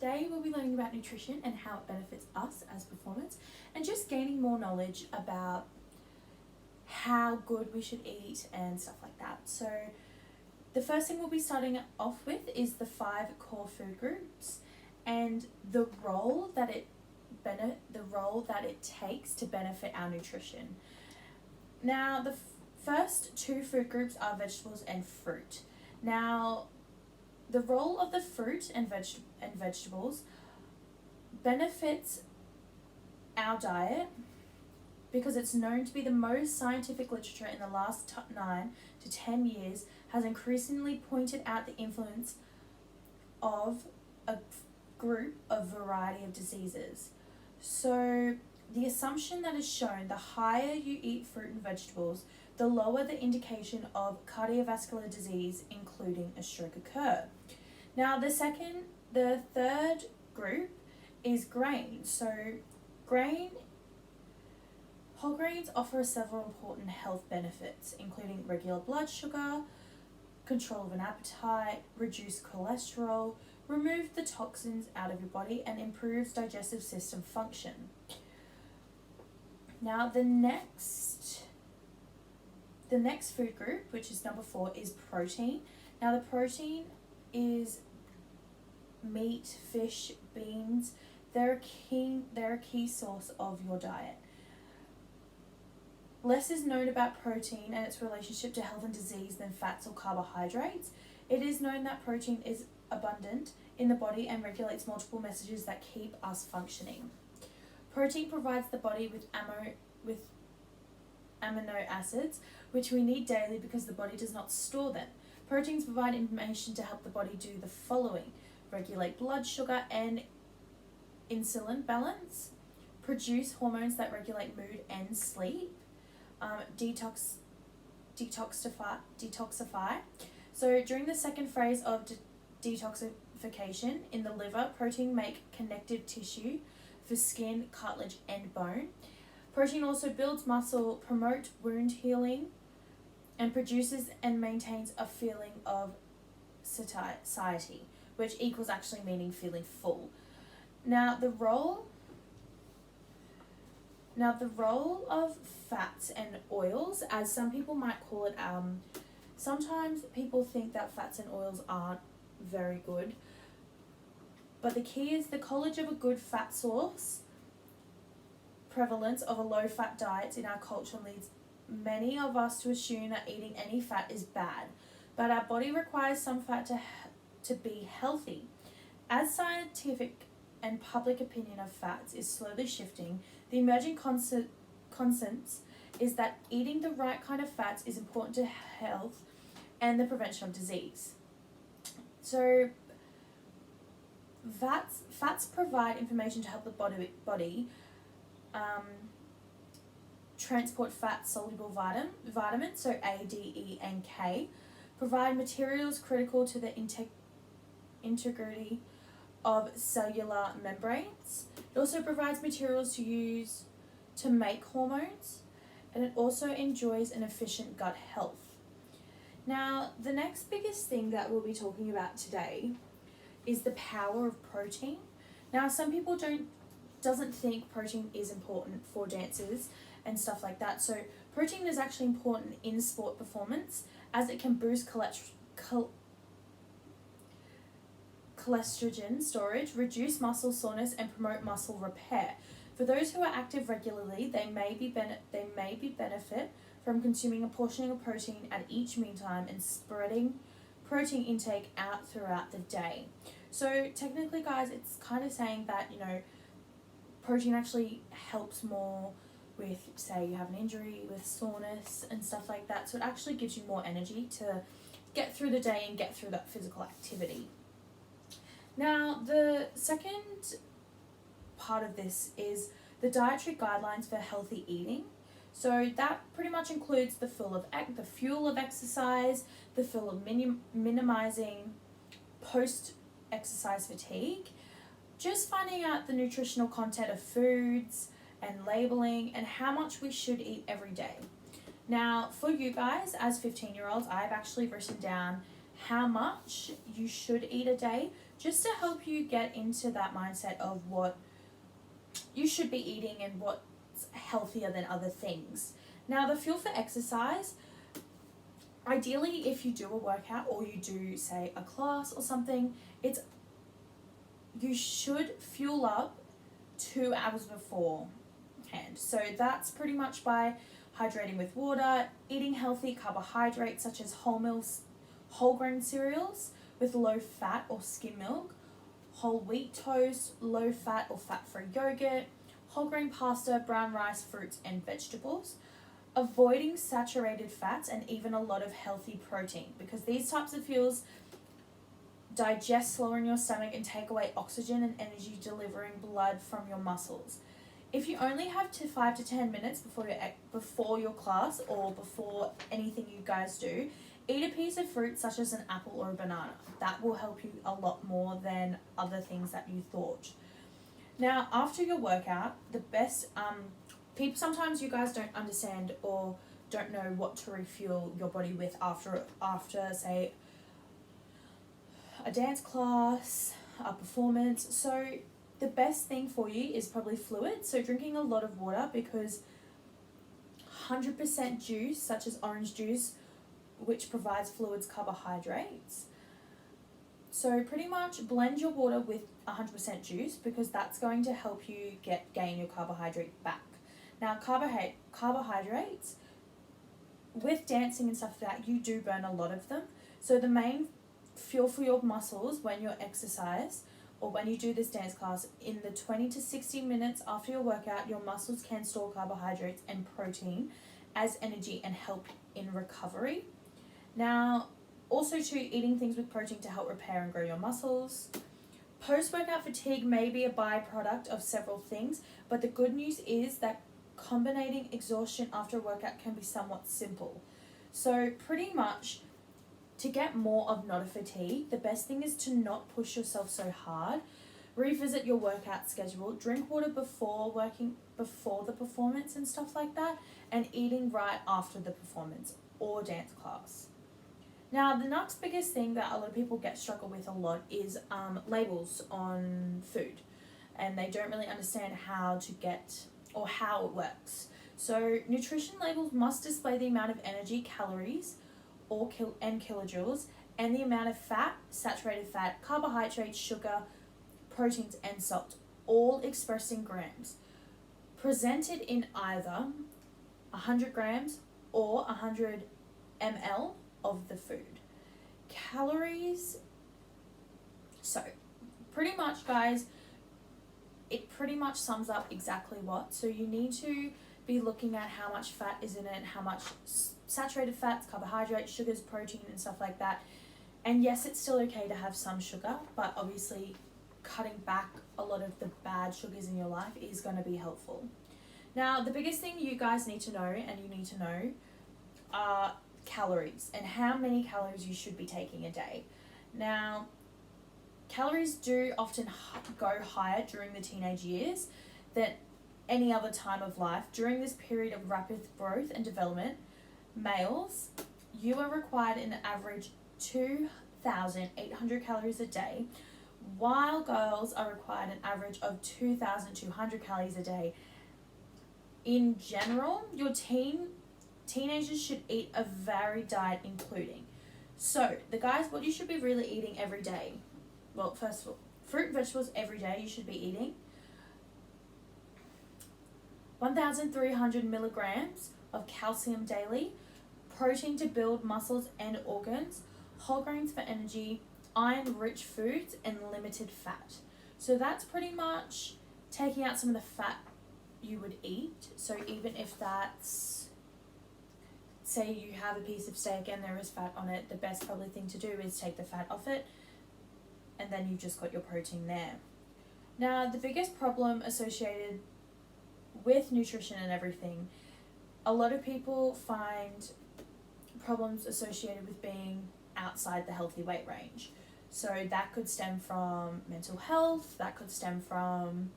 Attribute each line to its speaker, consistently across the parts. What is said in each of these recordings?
Speaker 1: today we'll be learning about nutrition and how it benefits us as performers, and just gaining more knowledge about how good we should eat and stuff like that. So the first thing we'll be starting off with is the 5 core food groups and the role that it takes to benefit our nutrition. Now, the first 2 food groups are vegetables and fruit. Now, the role of the fruit and vegetables benefits our diet because it's known to be the most scientific literature in the last 9 to 10 years has increasingly pointed out the influence of a group of variety of diseases. So the assumption that is shown, the higher you eat fruit and vegetables, the lower the indication of cardiovascular disease, including a stroke occur. Now the third group is grains. So whole grains offer several important health benefits, including regular blood sugar, control of an appetite, reduce cholesterol, remove the toxins out of your body, and improves digestive system function. Now the next food group, which is number 4, is protein. Now the protein is meat, fish, beans. They're a key source of your diet. Less is known about protein and its relationship to health and disease than fats or carbohydrates. It is known that protein is abundant in the body and regulates multiple messages that keep us functioning. Protein provides the body with amino acids, which we need daily because the body does not store them. Proteins provide information to help the body do the following: regulate blood sugar and insulin balance, produce hormones that regulate mood and sleep, detoxify. So during the second phase of detoxification in the liver, protein make connective tissue for skin, cartilage, and bone. Protein also builds muscle, promotes wound healing, and produces and maintains a feeling of satiety, which equals actually meaning feeling full. Now the role of fats and oils, as some people might call it, sometimes people think that fats and oils aren't very good, but the key is the college of a good fat source. Prevalence of a low-fat diet in our culture leads many of us to assume that eating any fat is bad, but our body requires some fat to be healthy. As scientific and public opinion of fats is slowly shifting, the emerging consensus is that eating the right kind of fats is important to health and the prevention of disease. So fats provide information to help the body transport fat-soluble vitamins, so A, D, E, and K, provide materials critical to the integrity of cellular membranes. It also provides materials to use to make hormones, and it also enjoys an efficient gut health. Now, the next biggest thing that we'll be talking about today is the power of protein. Now, some people doesn't think protein is important for dancers and stuff like that. So protein is actually important in sport performance as it can boost cholesterol storage, reduce muscle soreness, and promote muscle repair. For those who are active regularly, they may benefit from consuming a portion of protein at each mealtime and spreading protein intake out throughout the day. So technically, guys, it's kind of saying that, protein actually helps more with, say, you have an injury, with soreness and stuff like that. So it actually gives you more energy to get through the day and get through that physical activity. Now, the second part of this is the dietary guidelines for healthy eating. So that pretty much includes the fuel of exercise, the fuel of minimizing post-exercise fatigue, just finding out the nutritional content of foods and labeling and how much we should eat every day. Now, for you guys, as 15-year-olds, I've actually written down how much you should eat a day, just to help you get into that mindset of what you should be eating and what's healthier than other things. Now, the fuel for exercise, ideally if you do a workout or you do, say, a class or something, you should fuel up 2 hours beforehand. So that's pretty much by hydrating with water, eating healthy carbohydrates such as whole grain cereals with low fat or skim milk, whole wheat toast, low fat or fat-free yogurt, whole grain pasta, brown rice, fruits and vegetables. Avoiding saturated fats and even a lot of healthy protein, because these types of fuels digest slower in your stomach and take away oxygen and energy delivering blood from your muscles. If you only have 5 to 10 minutes before your class or before anything you guys do, eat a piece of fruit such as an apple or a banana. That will help you a lot more than other things that you thought. Now, after your workout, the best, sometimes you guys don't understand or don't know what to refuel your body with after say, a dance class, a performance. So the best thing for you is probably fluid. So drinking a lot of water, because 100% juice, such as orange juice, which provides fluids, carbohydrates. So pretty much blend your water with 100% juice, because that's going to help you gain your carbohydrate back. Now, carbohydrates, with dancing and stuff like that, you do burn a lot of them. So the main fuel for your muscles when you exercise or when you do this dance class, in the 20 to 60 minutes after your workout, your muscles can store carbohydrates and protein as energy and help in recovery. Now, also too, eating things with protein to help repair and grow your muscles. Post-workout fatigue may be a byproduct of several things, but the good news is that combining exhaustion after a workout can be somewhat simple. So pretty much, to get more of not a fatigue, the best thing is to not push yourself so hard. Revisit your workout schedule, drink water before the performance and stuff like that, and eating right after the performance or dance class. Now, the next biggest thing that a lot of people struggle with a lot is labels on food, and they don't really understand how it works. So nutrition labels must display the amount of energy, calories, and kilojoules, and the amount of fat, saturated fat, carbohydrates, sugar, proteins, and salt, all expressed in grams, presented in either 100 grams or 100 ml of the food. Calories, so pretty much, guys, it pretty much sums up exactly what. So you need to be looking at how much fat is in it, how much saturated fats, carbohydrates, sugars, protein, and stuff like that. And yes, it's still okay to have some sugar, but obviously cutting back a lot of the bad sugars in your life is going to be helpful. Now, the biggest thing you guys need to know, and you need to know, are calories and how many calories you should be taking a day. Now, calories do often go higher during the teenage years than any other time of life. During this period of rapid growth and development, males, you are required an average 2,800 calories a day, while girls are required an average of 2,200 calories a day. In general, your teenagers should eat a varied diet, including, so the guys, what you should be really eating every day. Well, first of all, fruit and vegetables every day you should be eating. 1,300 milligrams of calcium daily, protein to build muscles and organs, whole grains for energy, iron-rich foods, and limited fat. So that's pretty much taking out some of the fat you would eat. So even if that's, say you have a piece of steak and there is fat on it, the best probably thing to do is take the fat off it, and then you've just got your protein there. Now, the biggest problem associated with nutrition and everything, a lot of people find problems associated with being outside the healthy weight range. So that could stem from mental health, that could stem from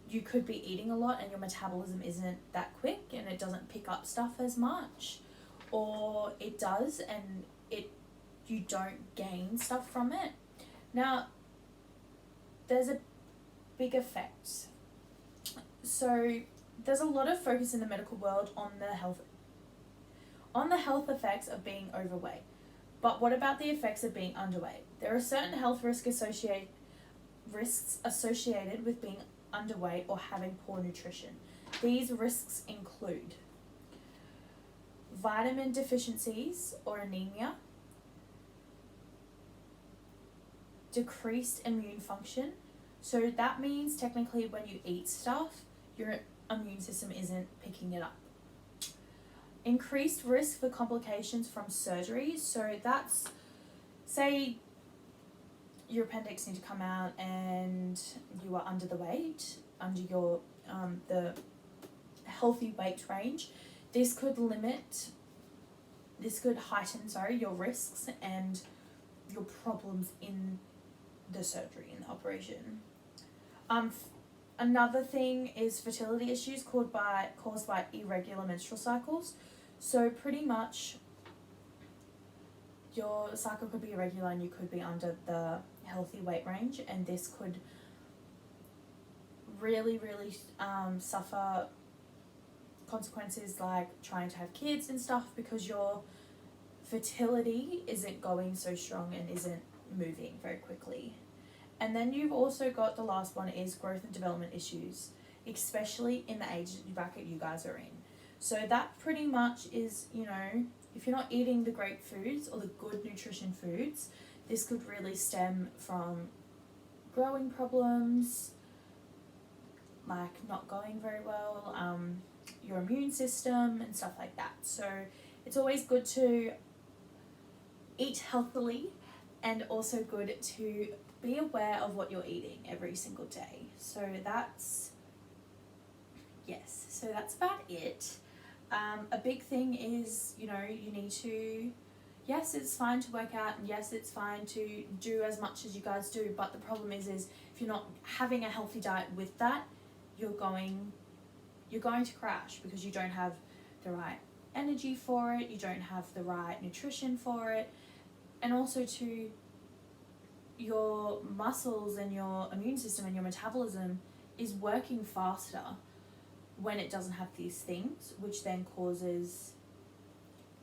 Speaker 1: you could be eating a lot and your metabolism isn't that quick and it doesn't pick up stuff as much, or it does and you don't gain stuff from it. Now, there's a big effect. So there's a lot of focus in the medical world on the health effects of being overweight. But what about the effects of being underweight? There are certain health risks associated with being underweight or having poor nutrition. These risks include vitamin deficiencies or anemia, decreased immune function. So that means technically when you eat stuff, your immune system isn't picking it up. Increased risk for complications from surgery. So that's, say your appendix need to come out and you are under the weight, under your the healthy weight range. This could heighten your risks and your problems in the surgery, in the operation. Another thing is fertility issues caused by irregular menstrual cycles. So pretty much your cycle could be irregular and you could be under the healthy weight range, and this could really suffer consequences like trying to have kids and stuff, because your fertility isn't going so strong and isn't moving very quickly. And then you've also got the last one is growth and development issues, especially in the age bracket you guys are in. So that pretty much is, if you're not eating the great foods or the good nutrition foods, this could really stem from growing problems, like not going very well, your immune system and stuff like that. So it's always good to eat healthily, and also good to be aware of what you're eating every single day. So that's about it. A big thing is, you need to, yes, it's fine to work out, and yes, it's fine to do as much as you guys do, but the problem is if you're not having a healthy diet with that, you're going to crash, because you don't have the right energy for it, you don't have the right nutrition for it, and also to your muscles and your immune system and your metabolism is working faster when it doesn't have these things, which then causes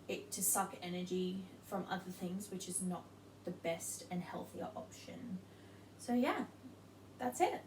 Speaker 1: it to suck energy from other things, which is not the best and healthier option. So yeah, that's it.